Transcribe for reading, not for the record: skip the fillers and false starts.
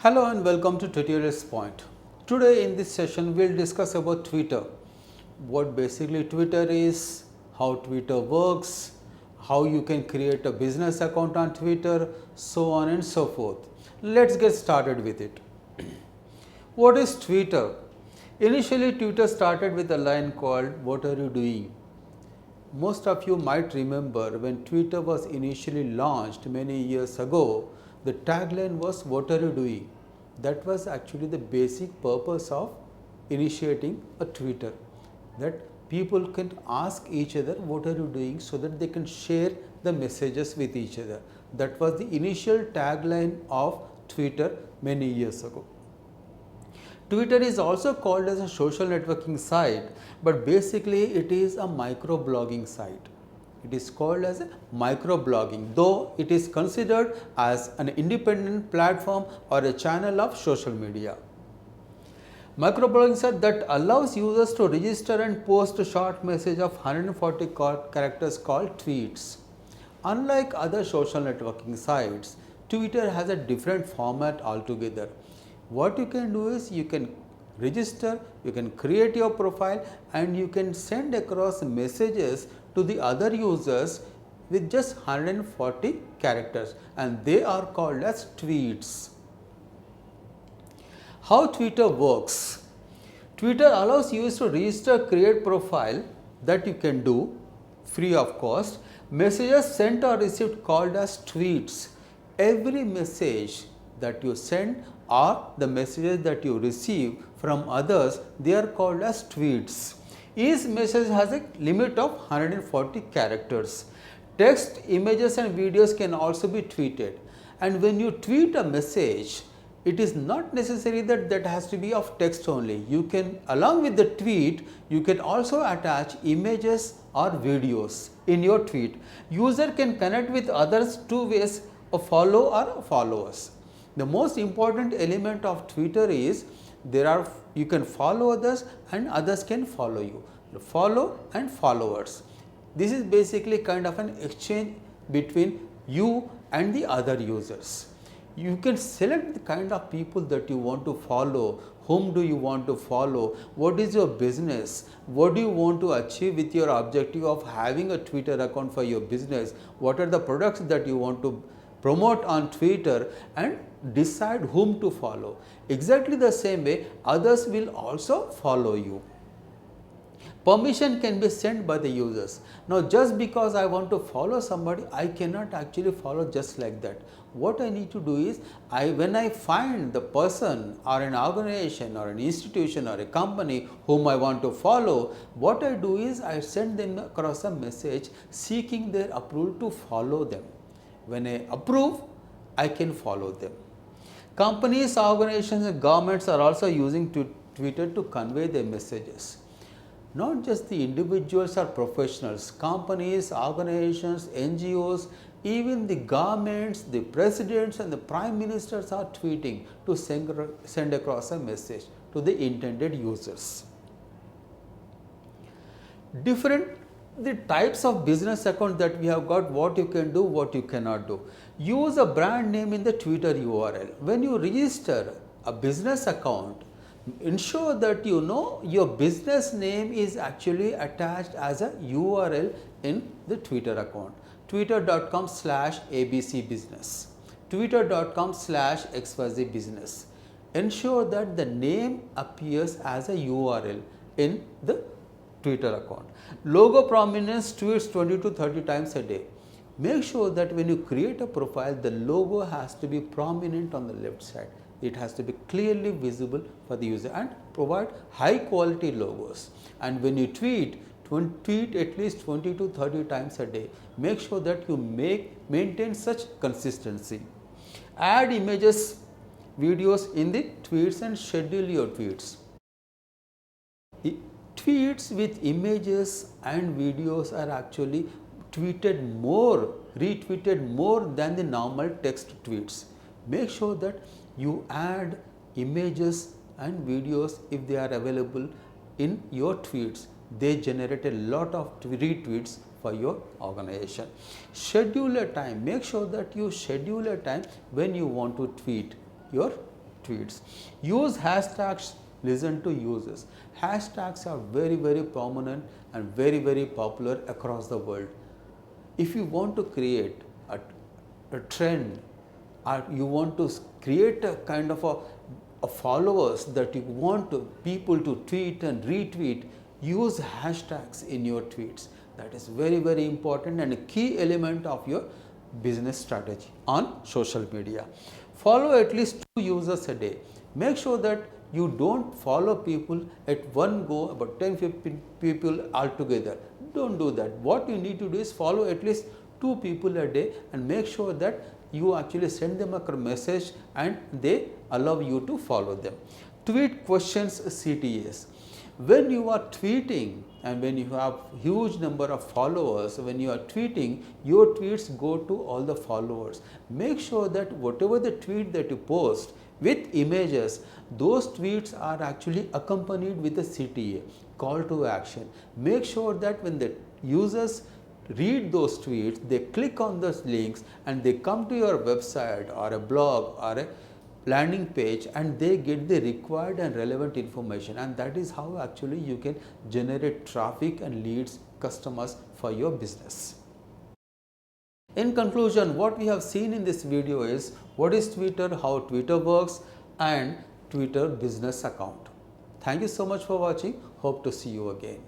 Hello and welcome to Tutorials Point. Today in this session we will discuss about Twitter. What basically Twitter is, how Twitter works, how you can create a business account on Twitter, so on and so forth. Let's get started with it. What is Twitter? Initially Twitter started with a line called "What are you doing?" Most of you might remember when Twitter was initially launched many years ago, the tagline was "What are you doing?" That was actually the basic purpose of initiating a Twitter, that people can ask each other what are you doing, so that they can share the messages with each other. That was the initial tagline of Twitter many years ago. Twitter is also called as a social networking site, but basically it is a microblogging site. It is called as a microblogging, though it is considered as an independent platform or a channel of social media. Microblogging site that allows users to register and post a short message of 140 characters called tweets. Unlike other social networking sites, Twitter has a different format altogether. What you can do is you can register, you can create your profile, and you can send across messages to the other users with just 140 characters, and they are called as tweets. How Twitter works? Twitter allows users to register, create profile that you can do free of cost. Messages sent or received called as tweets. Every message that you send or the messages that you receive from others, they are called as tweets. Each message has a limit of 140 characters. Text, images and videos can also be tweeted. And when you tweet a message, it is not necessary that that has to be of text only. You can, along with the tweet, you can also attach images or videos in your tweet. User can connect with others two ways, a follow or followers. The most important element of Twitter is you can follow others and others can follow you. Follow and followers. This is basically kind of an exchange between you and the other users. You can select the kind of people that you want to follow, whom do you want to follow, what is your business, what do you want to achieve with your objective of having a Twitter account for your business, what are the products that you want to promote on Twitter, and decide whom to follow. Exactly the same way others will also follow you. Permission can be sent by the users. Now just because I want to follow somebody, I cannot actually follow just like that. What I need to do is, when I find the person or an organization or an institution or a company whom I want to follow, what I do is I send them across a message seeking their approval to follow them. When I approve, I can follow them. Companies, organizations and governments are also using Twitter to convey their messages. Not just the individuals or professionals, companies, organizations, NGOs, even the governments, the presidents and the prime ministers are tweeting to send across a message to the intended users. The types of business account that we have got, what you can do, what you cannot do. Use a brand name in the Twitter URL. When you register a business account, ensure that you know your business name is actually attached as a URL in the Twitter account. Twitter.com/abcbusiness, Twitter.com/xyzbusiness. Ensure that the name appears as a URL in the Twitter account. Logo prominence, tweets 20 to 30 times a day. Make sure that when you create a profile, the logo has to be prominent on the left side. It has to be clearly visible for the user, and provide high quality logos. And when you tweet at least 20 to 30 times a day. Make sure that you maintain such consistency. Add images, videos in the tweets and schedule your tweets. Tweets with images and videos are actually retweeted more than the normal text tweets. Make sure that you add images and videos if they are available in your tweets. They generate a lot of retweets for your organization. Schedule a time. Make sure that you schedule a time when you want to tweet your tweets. Use hashtags, listen to users. Hashtags are very prominent and very popular across the world. If you want to create a trend, or you want to create a kind of a followers that you want people to tweet and retweet, use hashtags in your tweets. That is very important and a key element of your business strategy on social media. Follow at least 2 users a day. Make sure that you don't follow people at one go, about 10-15 people altogether. Don't do that. What you need to do is follow at least 2 people a day and make sure that you actually send them a message and they allow you to follow them. Tweet questions CTAs. When you are tweeting and when you have huge number of followers, when you are tweeting, your tweets go to all the followers. Make sure that whatever the tweet that you post with images, those tweets are actually accompanied with a CTA, call to action. Make sure that when the users read those tweets, they click on those links and they come to your website or a blog or a landing page and they get the required and relevant information, and that is how actually you can generate traffic and leads, customers for your business. In conclusion, what we have seen in this video is what is Twitter, how Twitter works, and Twitter business account. Thank you so much for watching. Hope to see you again.